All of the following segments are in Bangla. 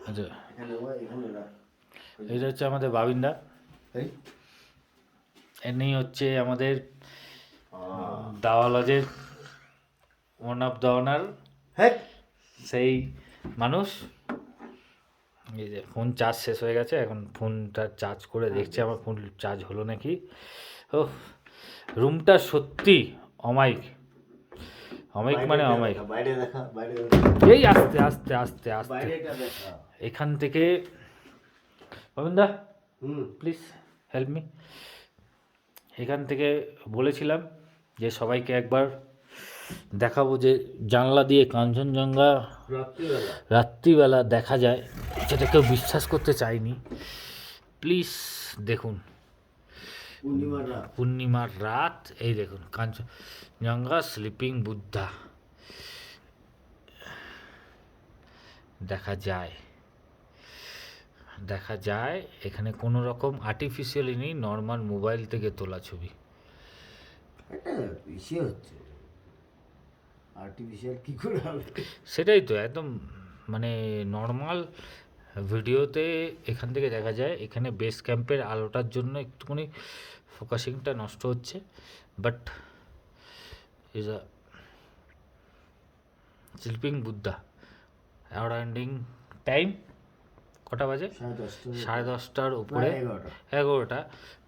আচ্ছা, এটা হচ্ছে আমাদের বাবিন্দা, এমনি হচ্ছে আমাদের দাওয়া লজের ওয়ান অফ দ্য অনার, সেই মানুষ। এই যে ফোন চার্জ শেষ হয়ে গেছে, এখন ফোনটা চার্জ করে দেখছি আমার ফোন চার্জ হলো নাকি। ও, রুমটা সত্যি অমায়িক, অমায়িক মানে অমায়িক। এই আস্তে আস্তে আস্তে আস্তে এখান থেকে বাবিন্দা প্লিজ হেল্প মি। এখান থেকে বলেছিলাম যে সবাইকে একবার দেখাবো যে জানলা দিয়ে কাঞ্চনজঙ্ঘা রাত্রিবেলা দেখা যায়, সেটা কেউ বিশ্বাস করতে চায়নি। প্লিজ দেখুন, পূর্ণিমার রাত, এই দেখুন কাঞ্চনজঙ্ঘা, স্লিপিং বুদ্ধা দেখা যায়, দেখা যায়। এখানে কোনো রকম আর্টিফিশিয়ালি নেই, নর্মাল মোবাইল থেকে তোলা ছবি। আর্টিফিশিয়াল কি করে হবে? সেটাই তো, একদম মানে নর্মাল ভিডিওতে এখান থেকে দেখা যায়। এখানে বেস ক্যাম্পের আলোটার জন্য একটুখানি ফোকাসিংটা নষ্ট হচ্ছে, but is a sleeping Buddha. অ্যারাউন্ডিং টাইম কটা বাজে? 10:30টার উপরে, 11টা।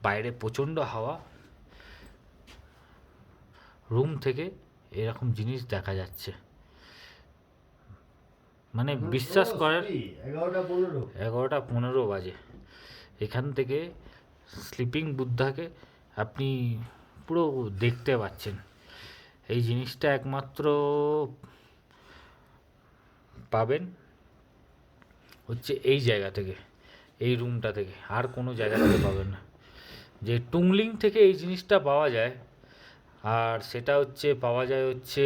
বাইরে প্রচণ্ড হাওয়া, রুম থেকে এরকম জিনিস দেখা যাচ্ছে, মানে বিশ্বাস করেন 11:15 বাজে। এখান থেকে স্লিপিং বুদ্ধাকে আপনি পুরো দেখতে পাচ্ছেন। এই জিনিসটা একমাত্র পাবেন হচ্ছে এই জায়গা থেকে, এই রুমটা থেকে, আর কোনো জায়গা থেকে পাবেন না। যে টুংলিং থেকে এই জিনিসটা পাওয়া যায়, আর সেটা হচ্ছে পাওয়া যায় হচ্ছে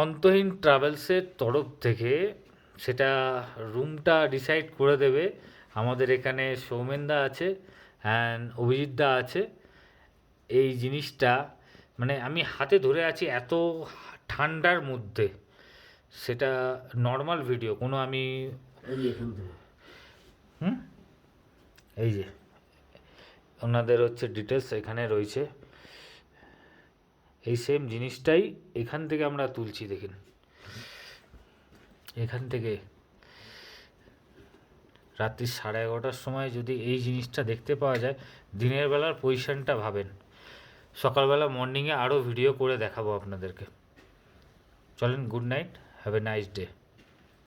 অন্তহীন ট্রাভেলসের তরফ থেকে। সেটা রুমটা ডিসাইড করে দেবে। আমাদের এখানে সৌমেনদা আছে অ্যান্ড অভিজিৎদা আছে। এই জিনিসটা মানে আমি হাতে ধরে আছি এত ঠান্ডার মধ্যে, সেটা নর্মাল ভিডিও কোনো আমি এই যে ওনাদের হচ্ছে ডিটেলস এখানে রয়েছে। এই সেম জিনিসটাই এখান থেকে আমরা তুলছি, দেখেন এখান থেকে রাত্রি 11:30টার সময় যদি এই জিনিসটা দেখতে পাওয়া যায়, দিনের বেলার পজিশনটা ভাবেন। সকালবেলা মর্নিংয়ে আরও ভিডিও করে দেখাবো আপনাদেরকে। চলেন, good night, have a nice day.